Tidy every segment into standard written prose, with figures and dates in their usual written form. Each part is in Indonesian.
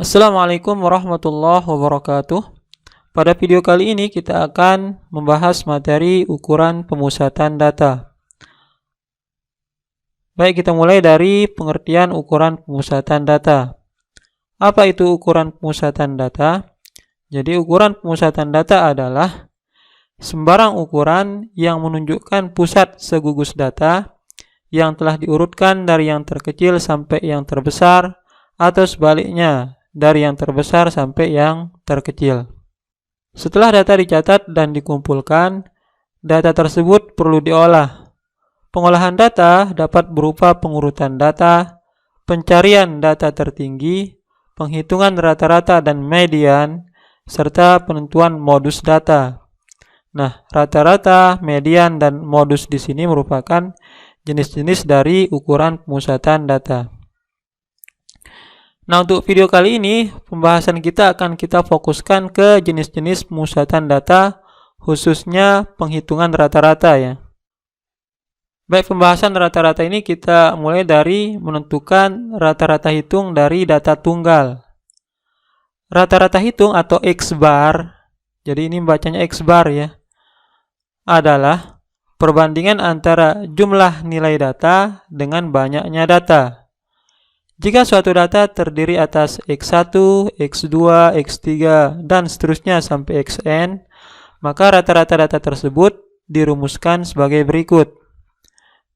Assalamualaikum warahmatullahi wabarakatuh. Pada video kali ini kita akan membahas materi ukuran pemusatan data. Baik, kita mulai dari pengertian ukuran pemusatan data. Apa itu ukuran pemusatan data? Jadi ukuran pemusatan data adalah sembarang ukuran yang menunjukkan pusat segugus data yang telah diurutkan dari yang terkecil sampai yang terbesar atau sebaliknya, dari yang terbesar sampai yang terkecil. Setelah data dicatat dan dikumpulkan, data tersebut perlu diolah. Pengolahan data dapat berupa pengurutan data, pencarian data tertinggi, penghitungan rata-rata dan median, serta penentuan modus data. Nah, rata-rata, median, dan modus di sini merupakan jenis-jenis dari ukuran pemusatan data. Nah, untuk video kali ini, pembahasan kita akan kita fokuskan ke jenis-jenis pemusatan data, khususnya penghitungan rata-rata ya. Baik, pembahasan rata-rata ini kita mulai dari menentukan rata-rata hitung dari data tunggal. Rata-rata hitung atau X bar, jadi ini bacanya X bar ya, adalah perbandingan antara jumlah nilai data dengan banyaknya data. Jika suatu data terdiri atas X1, X2, X3, dan seterusnya sampai Xn, maka rata-rata data tersebut dirumuskan sebagai berikut.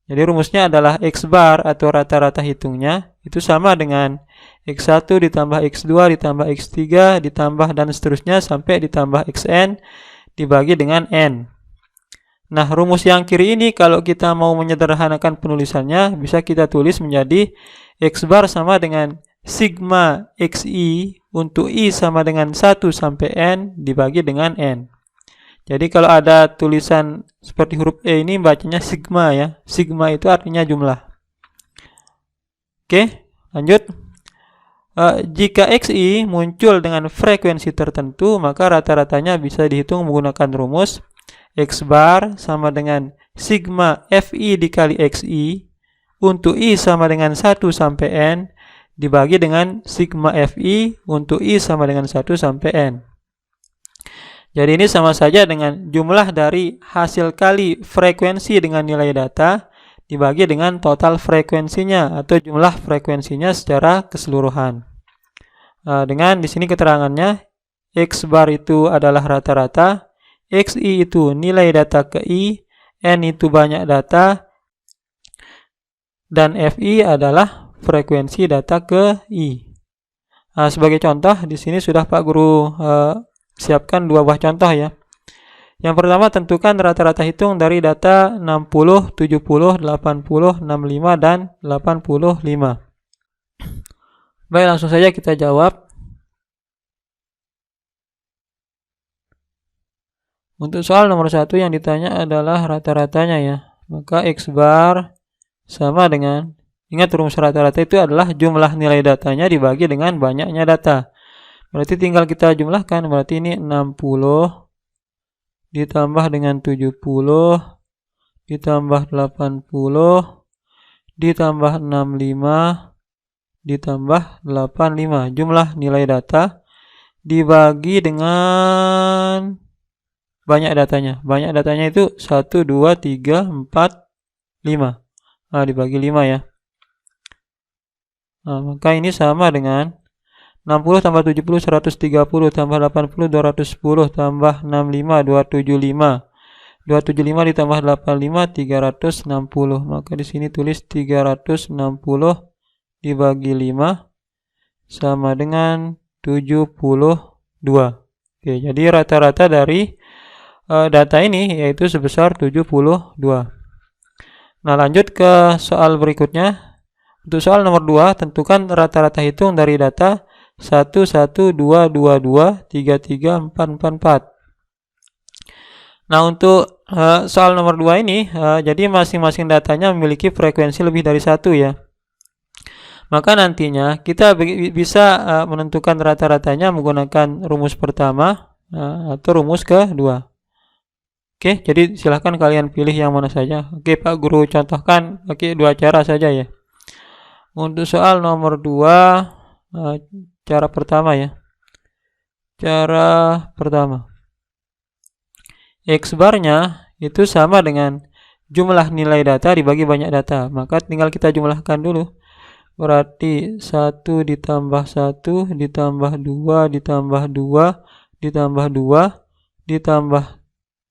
Jadi rumusnya adalah X bar atau rata-rata hitungnya itu sama dengan X1 ditambah X2 ditambah X3 ditambah dan seterusnya sampai ditambah Xn dibagi dengan N. Nah, rumus yang kiri ini kalau kita mau menyederhanakan penulisannya bisa kita tulis menjadi X bar sama dengan sigma XI untuk I sama dengan 1 sampai N dibagi dengan N. Jadi kalau ada tulisan seperti huruf E ini bacanya sigma ya. Sigma itu artinya jumlah. Oke, lanjut. Jika XI muncul dengan frekuensi tertentu, maka rata-ratanya bisa dihitung menggunakan rumus X bar sama dengan sigma FI dikali XI untuk I sama dengan 1 sampai N dibagi dengan sigma FI untuk I sama dengan 1 sampai N. Jadi ini sama saja dengan jumlah dari hasil kali frekuensi dengan nilai data dibagi dengan total frekuensinya atau jumlah frekuensinya secara keseluruhan. Dengan di sini keterangannya X bar itu adalah rata-rata, XI itu nilai data ke I, N itu banyak data, dan FI adalah frekuensi data ke I. Sebagai contoh, di sini sudah Pak Guru siapkan dua buah contoh ya. Yang pertama, tentukan rata-rata hitung dari data 60, 70, 80, 65, dan 85. Baik, langsung saja kita jawab. Untuk soal nomor 1 yang ditanya adalah rata-ratanya ya. Maka X bar sama dengan, ingat rumus rata-rata itu adalah jumlah nilai datanya dibagi dengan banyaknya data. Berarti tinggal kita jumlahkan, berarti ini 60 ditambah dengan 70 ditambah 80 ditambah 65 ditambah 85. Jumlah nilai data dibagi dengan banyak datanya. Banyak datanya itu 1, 2, 3, 4, 5. Dibagi 5 ya. Maka ini sama dengan 60 tambah 70, 130, tambah 80, 210, tambah 65, 275. 275 ditambah 85, 360. Maka di sini tulis 360 dibagi 5 sama dengan 72. Oke, jadi rata-rata dari data ini yaitu sebesar 72. Nah, lanjut ke soal berikutnya. Untuk soal nomor 2, tentukan rata-rata hitung dari data 1, 1, 2, 2, 2, 3, 3, 4, 4, 4. Nah, untuk soal nomor 2 ini, jadi masing-masing datanya memiliki frekuensi lebih dari 1 ya. Maka nantinya kita bisa menentukan rata-ratanya menggunakan rumus pertama atau rumus kedua. Oke, jadi silahkan kalian pilih yang mana saja. Oke, Pak Guru contohkan pakai dua cara saja ya. Untuk soal nomor 2, cara pertama ya. Cara pertama, X bar-nya itu sama dengan jumlah nilai data dibagi banyak data. Maka tinggal kita jumlahkan dulu. Berarti 1 ditambah 1 ditambah 2 ditambah 2 ditambah 2 ditambah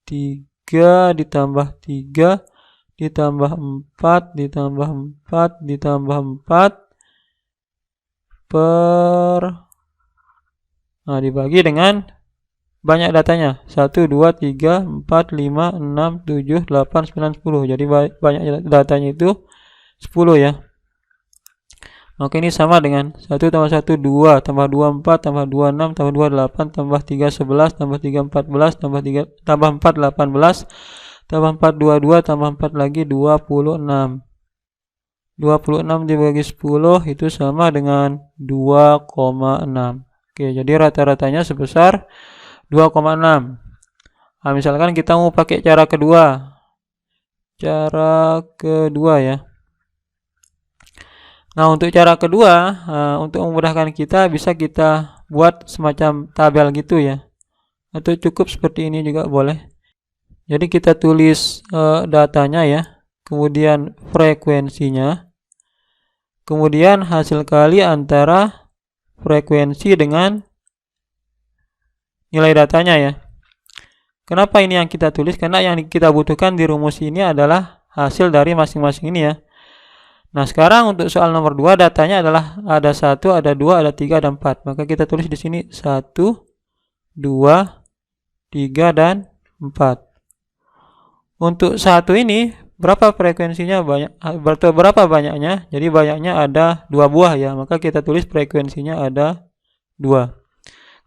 3 ditambah 3 ditambah 4 ditambah 4 ditambah 4 dibagi dengan banyak datanya. 1, 2, 3, 4, 5, 6, 7, 8, 9, 10. Jadi banyak datanya itu 10 ya. Oke, ini sama dengan 1 tambah 1, 2, tambah 2, 4, tambah 2, 6, tambah 2, 8, tambah 3, 11, tambah 3, 14, tambah 4, 18, tambah 4, 22, tambah 4 lagi 26. 26 dibagi 10 itu sama dengan 2,6. Oke, jadi rata-ratanya sebesar 2,6. Nah, misalkan kita mau pakai cara kedua. Cara kedua ya. Nah, untuk cara kedua, untuk memudahkan kita, bisa kita buat semacam tabel gitu ya. Atau cukup seperti ini juga boleh. Jadi kita tulis datanya ya, kemudian frekuensinya, kemudian hasil kali antara frekuensi dengan nilai datanya ya. Kenapa ini yang kita tulis? Karena yang kita butuhkan di rumus ini adalah hasil dari masing-masing ini ya. Nah, sekarang untuk soal nomor 2, datanya adalah ada 1, ada 2, ada 3, ada 4. Maka kita tulis di sini 1, 2, 3, dan 4. Untuk 1 ini, berapa frekuensinya? Berapa banyaknya? Jadi banyaknya ada 2 buah ya. Maka kita tulis frekuensinya ada 2.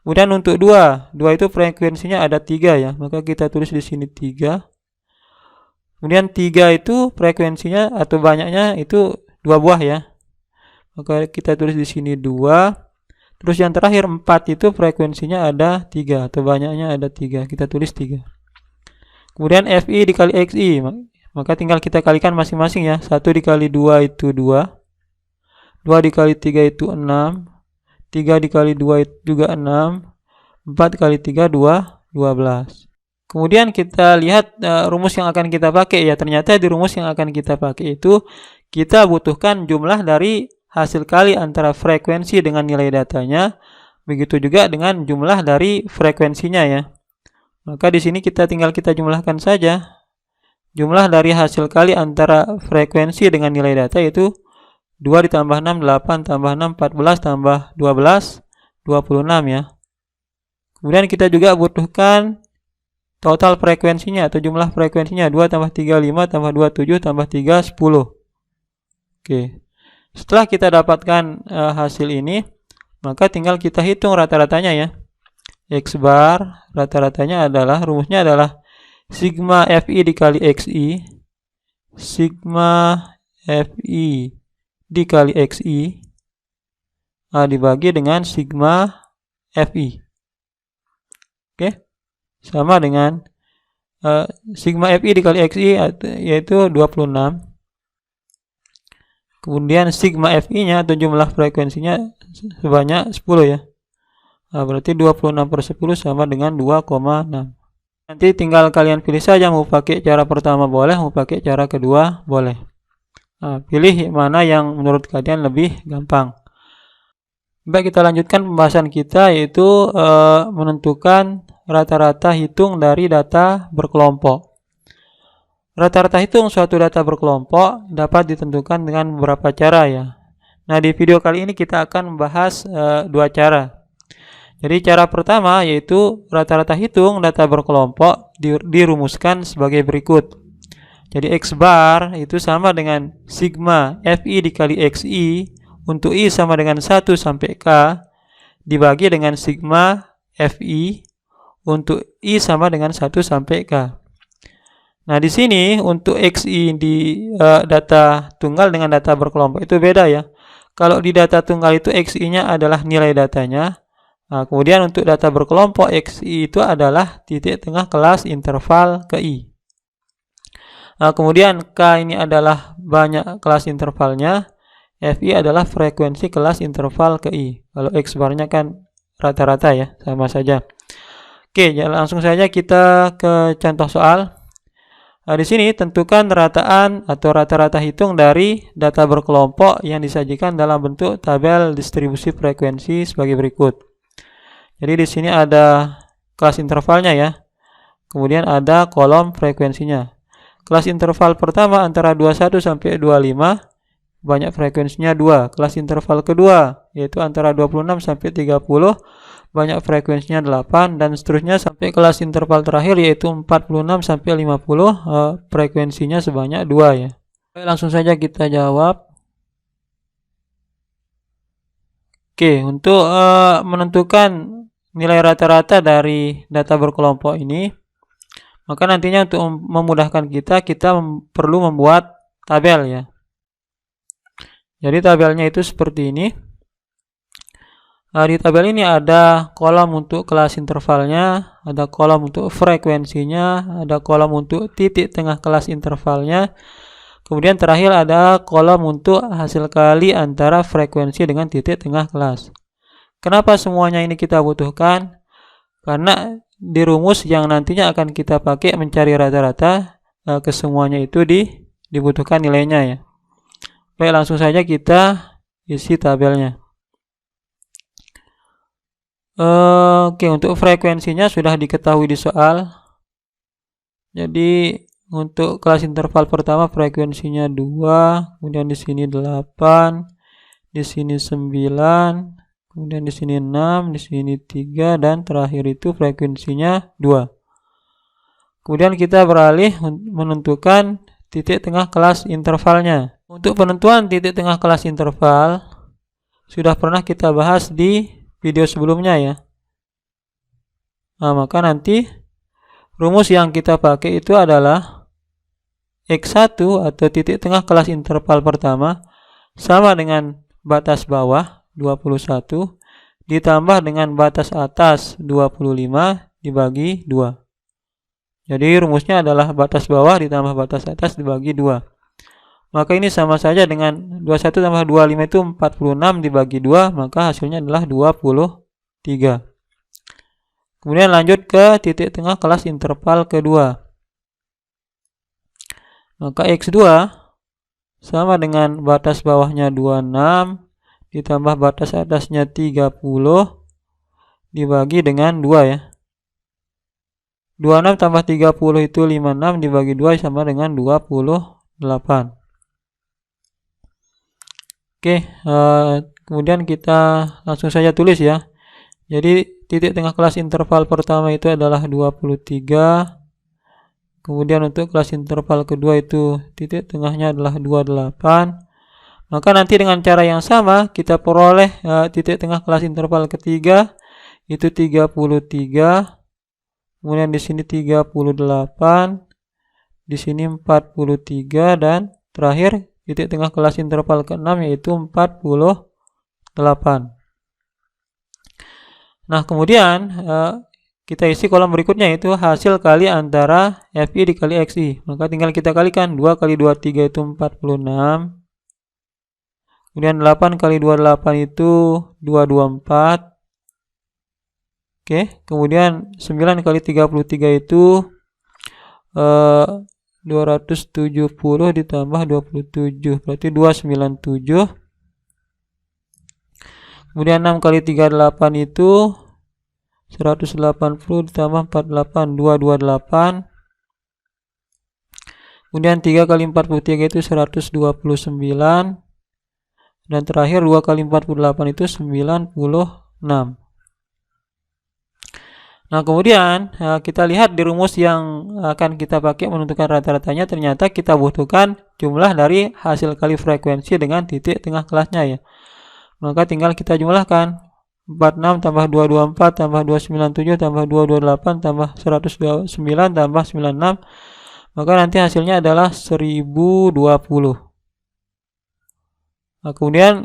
Kemudian untuk 2 itu frekuensinya ada 3 ya. Maka kita tulis di sini 3. Kemudian 3 itu frekuensinya atau banyaknya itu 2 buah ya. Maka kita tulis di sini 2. Terus yang terakhir 4 itu frekuensinya ada 3 atau banyaknya ada 3. Kita tulis 3. Kemudian FI dikali XI. Maka tinggal kita kalikan masing-masing ya. 1 dikali 2 itu 2. 2 dikali 3 itu 6. 3 dikali 2 itu juga 6. 4 kali 3 12. Kemudian kita lihat rumus yang akan kita pakai ya. Ternyata di rumus yang akan kita pakai itu kita butuhkan jumlah dari hasil kali antara frekuensi dengan nilai datanya. Begitu juga dengan jumlah dari frekuensinya ya. Maka di sini tinggal kita jumlahkan saja. Jumlah dari hasil kali antara frekuensi dengan nilai data itu 2 ditambah 6, 8 tambah 6, 14 tambah 12, 26 ya. Kemudian kita juga butuhkan total frekuensinya atau jumlah frekuensinya 2 tambah 3, 5 tambah 2, 7 tambah 3, 10. Oke. Setelah kita dapatkan hasil ini, maka tinggal kita hitung rata-ratanya ya. X bar rata-ratanya adalah, rumusnya adalah sigma FI dikali XI, sigma FI dikali XI dibagi dengan sigma FI. Oke. Sama dengan sigma FI dikali XI yaitu 26. Kemudian sigma FI-nya atau jumlah frekuensinya sebanyak 10 ya. Berarti 26/10 sama dengan 2,6. Nanti tinggal kalian pilih saja, mau pakai cara pertama boleh, mau pakai cara kedua boleh. Pilih mana yang menurut kalian lebih gampang. Baik, kita lanjutkan pembahasan kita, yaitu menentukan rata-rata hitung dari data berkelompok. Rata-rata hitung suatu data berkelompok dapat ditentukan dengan beberapa cara ya. Nah, di video kali ini kita akan membahas 2 cara. Jadi cara pertama yaitu rata-rata hitung data berkelompok dirumuskan sebagai berikut. Jadi X bar itu sama dengan sigma FI dikali XI untuk I sama dengan 1 sampai K dibagi dengan sigma FI untuk I sama dengan 1 sampai K. Nah, di sini untuk XI di data tunggal dengan data berkelompok itu beda ya. Kalau di data tunggal itu XI-nya adalah nilai datanya. Nah, kemudian untuk data berkelompok XI itu adalah titik tengah kelas interval ke I. Nah, kemudian K ini adalah banyak kelas intervalnya. Fi adalah frekuensi kelas interval ke I. Kalau X barnya kan rata-rata ya, sama saja. Oke, langsung saja kita ke contoh soal. Nah, di sini tentukan rataan atau rata-rata hitung dari data berkelompok yang disajikan dalam bentuk tabel distribusi frekuensi sebagai berikut. Jadi di sini ada kelas intervalnya ya. Kemudian ada kolom frekuensinya. Kelas interval pertama antara 21 sampai 25, banyak frekuensinya 2. Kelas interval kedua yaitu antara 26 sampai 30, banyak frekuensinya 8, dan seterusnya sampai kelas interval terakhir yaitu 46 sampai 50, frekuensinya sebanyak 2 ya. Oke, langsung saja kita jawab. Oke, untuk menentukan nilai rata-rata dari data berkelompok ini, maka nantinya untuk memudahkan kita perlu membuat tabel ya. Jadi tabelnya itu seperti ini. Di tabel ini ada kolom untuk kelas intervalnya, ada kolom untuk frekuensinya, ada kolom untuk titik tengah kelas intervalnya. Kemudian terakhir ada kolom untuk hasil kali antara frekuensi dengan titik tengah kelas. Kenapa semuanya ini kita butuhkan? Karena di rumus yang nantinya akan kita pakai mencari rata-rata, kesemuanya itu dibutuhkan nilainya ya. Baik, langsung saja kita isi tabelnya. Oke, untuk frekuensinya sudah diketahui di soal. Jadi untuk kelas interval pertama frekuensinya 2, kemudian di sini 8, di sini 9, kemudian di sini 6, di sini 3, dan terakhir itu frekuensinya 2. Kemudian kita beralih menentukan titik tengah kelas intervalnya. Untuk penentuan titik tengah kelas interval sudah pernah kita bahas di video sebelumnya ya. Nah, maka nanti rumus yang kita pakai itu adalah X1 atau titik tengah kelas interval pertama sama dengan batas bawah 21 ditambah dengan batas atas 25 dibagi 2. Jadi rumusnya adalah batas bawah ditambah batas atas dibagi 2. Maka ini sama saja dengan 21 tambah 25 itu 46 dibagi 2, maka hasilnya adalah 23. Kemudian lanjut ke titik tengah kelas interval kedua. Maka X2 sama dengan batas bawahnya 26 ditambah batas atasnya 30 dibagi dengan 2 ya. 26 tambah 30 itu 56 dibagi 2 sama dengan 28. Oke, kemudian kita langsung saja tulis ya. Jadi titik tengah kelas interval pertama itu adalah 23. Kemudian untuk kelas interval kedua itu titik tengahnya adalah 28. Maka nanti dengan cara yang sama kita peroleh titik tengah kelas interval ketiga itu 33. Kemudian di sini 38, di sini 43, dan terakhir titik tengah kelas interval ke-6 yaitu 48. Nah, kemudian kita isi kolom berikutnya yaitu hasil kali antara Fi dikali Xi. Maka tinggal kita kalikan 2 kali 23 itu 46. Kemudian 8 kali 28 itu 224. Oke, kemudian 9 kali 33 itu 270 ditambah 27, berarti 297. Kemudian 6 kali 38 itu 180 ditambah 48, 228. Kemudian 3 kali 43 itu 129. Dan terakhir 2 kali 48 itu 96. Nah, kemudian kita lihat di rumus yang akan kita pakai menentukan rata-ratanya, ternyata kita butuhkan jumlah dari hasil kali frekuensi dengan titik tengah kelasnya ya. Maka tinggal kita jumlahkan 46 tambah 224 tambah 297 tambah 228 tambah 109 tambah 96. Maka nanti hasilnya adalah 1020. Nah, kemudian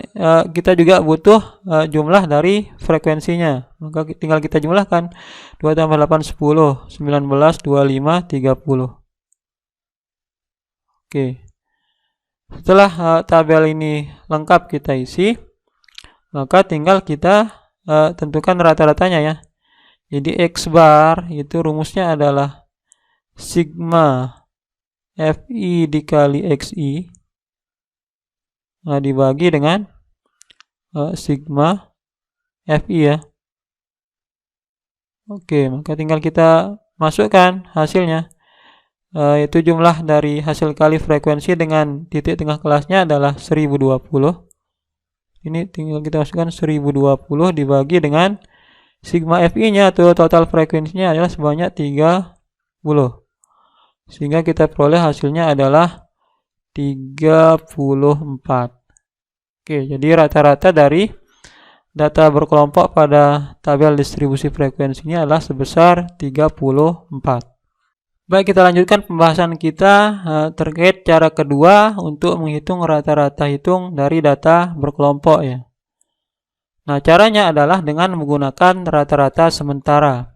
kita juga butuh jumlah dari frekuensinya. Maka tinggal kita jumlahkan 2 tambah 8, 10, 19, 25, 30. Oke. Setelah tabel ini lengkap kita isi, maka tinggal kita tentukan rata-ratanya ya. Jadi X bar itu rumusnya adalah sigma FI dikali XI dibagi dengan sigma FI ya. Oke, maka tinggal kita masukkan hasilnya. Itu jumlah dari hasil kali frekuensi dengan titik tengah kelasnya adalah 1020. Ini tinggal kita masukkan 1020 dibagi dengan sigma FI-nya atau total frekuensinya adalah sebanyak 30. Sehingga kita peroleh hasilnya adalah 34. Oke, jadi rata-rata dari data berkelompok pada tabel distribusi frekuensinya adalah sebesar 34. Baik, kita lanjutkan pembahasan kita terkait cara kedua untuk menghitung rata-rata hitung dari data berkelompok ya. Nah, caranya adalah dengan menggunakan rata-rata sementara.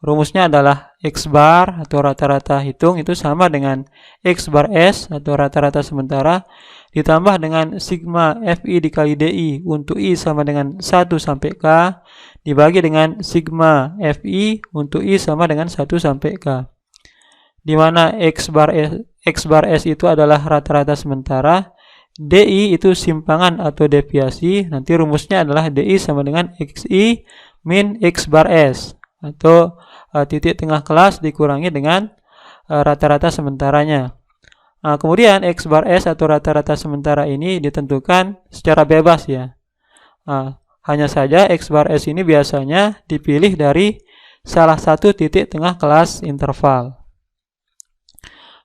Rumusnya adalah X bar atau rata-rata hitung itu sama dengan X bar S atau rata-rata sementara ditambah dengan sigma FI dikali DI untuk I sama dengan 1 sampai K dibagi dengan sigma FI untuk I sama dengan 1 sampai K. Di mana X bar S itu adalah rata-rata sementara, DI itu simpangan atau deviasi, nanti rumusnya adalah DI sama dengan XI min X bar S atau titik tengah kelas dikurangi dengan rata-rata sementaranya. Kemudian X bar S atau rata-rata sementara ini ditentukan secara bebas ya. Hanya saja X bar S ini biasanya dipilih dari salah satu titik tengah kelas interval.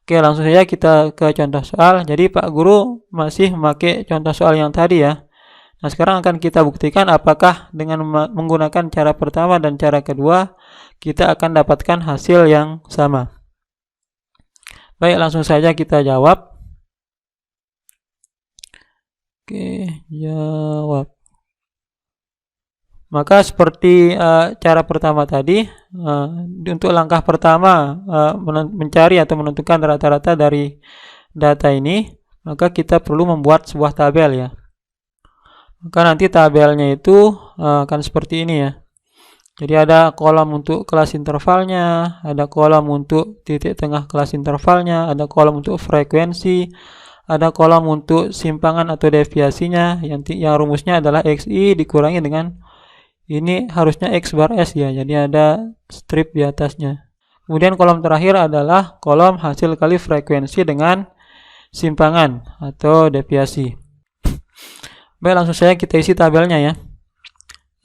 Oke, langsung saja kita ke contoh soal. Jadi Pak Guru masih memakai contoh soal yang tadi ya. Nah, sekarang akan kita buktikan apakah dengan menggunakan cara pertama dan cara kedua kita akan dapatkan hasil yang sama. Baik, langsung saja kita jawab. Oke, jawab. Maka seperti cara pertama tadi, untuk langkah pertama mencari atau menentukan rata-rata dari data ini, maka kita perlu membuat sebuah tabel ya. Maka nanti tabelnya itu akan seperti ini ya. Jadi ada kolom untuk kelas intervalnya, ada kolom untuk titik tengah kelas intervalnya, ada kolom untuk frekuensi, ada kolom untuk simpangan atau deviasinya, yang rumusnya adalah XI dikurangi dengan ini harusnya X bar S ya, jadi ada strip di atasnya. Kemudian kolom terakhir adalah kolom hasil kali frekuensi dengan simpangan atau deviasi. Baik, langsung saja kita isi tabelnya ya.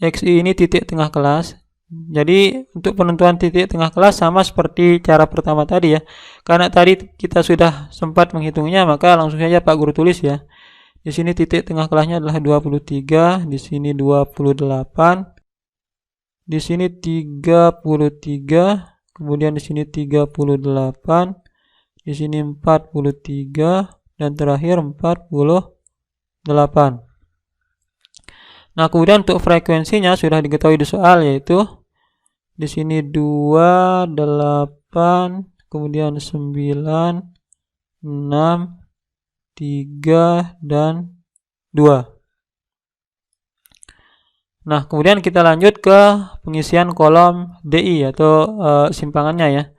XI ini titik tengah kelas. Jadi untuk penentuan titik tengah kelas sama seperti cara pertama tadi ya. Karena tadi kita sudah sempat menghitungnya, maka langsung saja Pak Guru tulis ya. Di sini titik tengah kelasnya adalah 23, di sini 28, di sini 33, kemudian di sini 38, di sini 43, dan terakhir 48. Nah, kemudian untuk frekuensinya sudah diketahui di soal, yaitu di sini 2, 8, kemudian 9, 6, 3, dan 2. Nah, kemudian kita lanjut ke pengisian kolom DI atau simpangannya ya.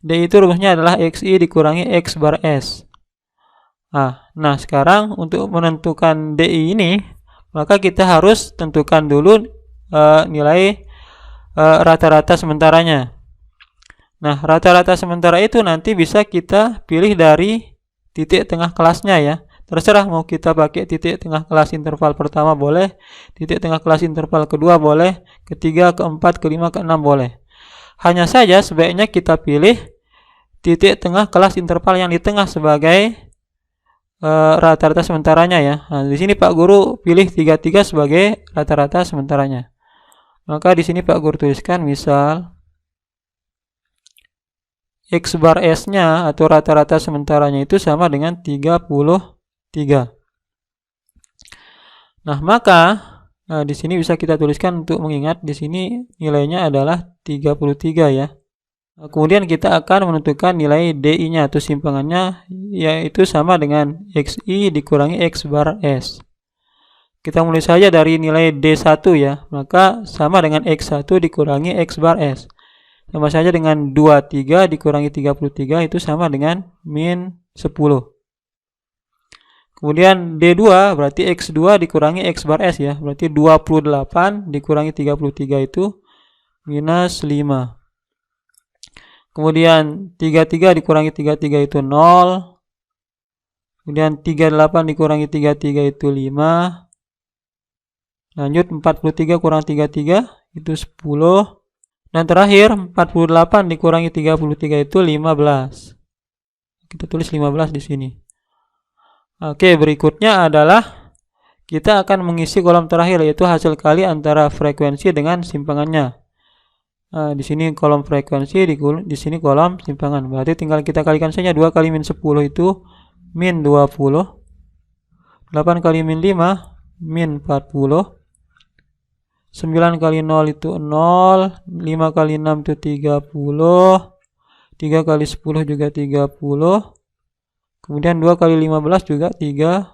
DI itu rumusnya adalah XI dikurangi X bar S. Nah, sekarang untuk menentukan DI ini, maka kita harus tentukan dulu nilai rata-rata sementaranya. Nah, rata-rata sementara itu nanti bisa kita pilih dari titik tengah kelasnya ya. Terserah mau kita pakai titik tengah kelas interval pertama boleh, titik tengah kelas interval kedua boleh, ketiga, keempat, kelima, keenam boleh. Hanya saja sebaiknya kita pilih titik tengah kelas interval yang di tengah sebagai rata-rata sementaranya ya. Nah, di sini Pak Guru pilih 33 sebagai rata-rata sementaranya. Maka di sini Pak Guru tuliskan misal X bar S-nya atau rata-rata sementaranya itu sama dengan 33. Nah, maka di sini bisa kita tuliskan untuk mengingat di sini nilainya adalah 33 ya. Kemudian kita akan menentukan nilai DI-nya atau simpangannya, yaitu sama dengan XI dikurangi X bar S. Kita mulai saja dari nilai D1 ya, maka sama dengan X1 dikurangi X bar S. Sama saja dengan 23 dikurangi 33 itu sama dengan min 10. Kemudian D2 berarti X2 dikurangi X bar S ya, berarti 28 dikurangi 33 itu minus 5. Kemudian 33 dikurangi 33 itu 0. Kemudian 38 dikurangi 33 itu 5. Lanjut 43 kurang 33 itu 10. Dan terakhir 48 dikurangi 33 itu 15. Kita tulis 15 di sini. Oke, berikutnya adalah kita akan mengisi kolom terakhir, yaitu hasil kali antara frekuensi dengan simpangannya. Di sini kolom frekuensi, di sini kolom simpangan. Berarti tinggal kita kalikan saja. 2 kali min 10 itu min 20. 8 kali min 5 min 40. 9 kali 0 itu 0. 5 kali 6 itu 30. 3 kali 10 juga 30. Kemudian 2 kali 15 juga 30.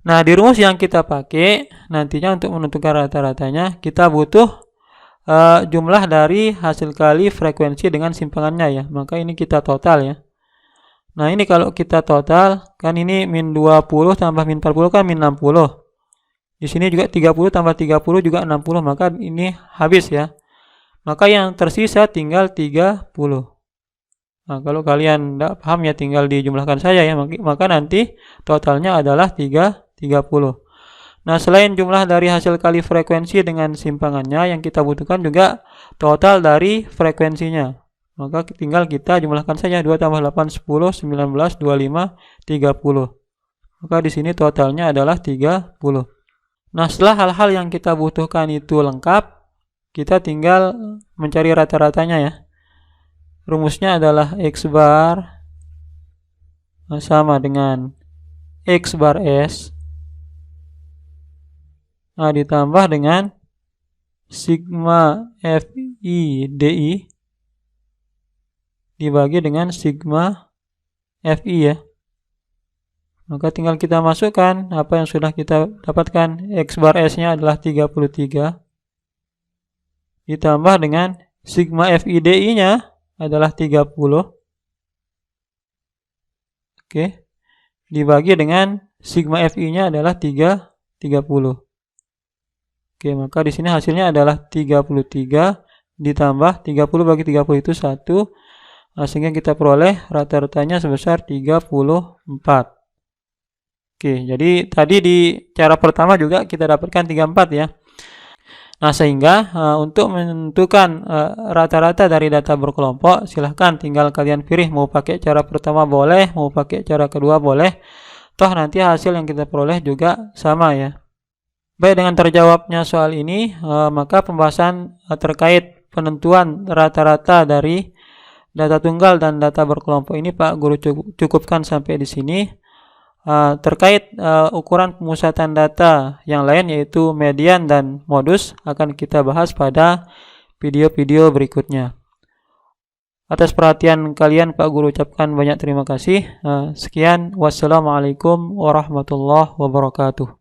Nah, di rumus yang kita pakai nantinya untuk menentukan rata-ratanya, kita butuh jumlah dari hasil kali frekuensi dengan simpangannya ya. Maka ini kita total ya. Nah, ini kalau kita total, kan ini min 20 tambah min 40 kan min 60. Di sini juga 30 tambah 30 juga 60, maka ini habis ya. Maka yang tersisa tinggal 30. Nah, kalau kalian tidak paham ya tinggal dijumlahkan saja ya. Maka nanti totalnya adalah 30. Nah, selain jumlah dari hasil kali frekuensi dengan simpangannya, yang kita butuhkan juga total dari frekuensinya. Maka tinggal kita jumlahkan saja. 2 tambah 8, 10, 19, 25, 30. Maka di sini totalnya adalah 30. Nah, setelah hal-hal yang kita butuhkan itu lengkap, kita tinggal mencari rata-ratanya ya. Rumusnya adalah X bar sama dengan X bar S ditambah dengan sigma FI DI dibagi dengan sigma FI ya. Maka tinggal kita masukkan apa yang sudah kita dapatkan. X bar S-nya adalah 33 ditambah dengan sigma FI DI-nya adalah 30. Oke. Dibagi dengan sigma FI-nya adalah 30. Oke, maka di sini hasilnya adalah 33 ditambah 30 bagi 30 itu 1. Sehingga kita peroleh rata-ratanya sebesar 34. Oke, jadi tadi di cara pertama juga kita dapatkan 34 ya. Nah, sehingga untuk menentukan rata-rata dari data berkelompok, silahkan tinggal kalian pilih mau pakai cara pertama boleh, mau pakai cara kedua boleh. Toh nanti hasil yang kita peroleh juga sama ya. Baik, dengan terjawabnya soal ini, maka pembahasan terkait penentuan rata-rata dari data tunggal dan data berkelompok ini Pak Guru cukupkan sampai di sini. Terkait ukuran pemusatan data yang lain yaitu median dan modus akan kita bahas pada video-video berikutnya. Atas perhatian kalian Pak Guru ucapkan banyak terima kasih. Sekian, wassalamualaikum warahmatullahi wabarakatuh.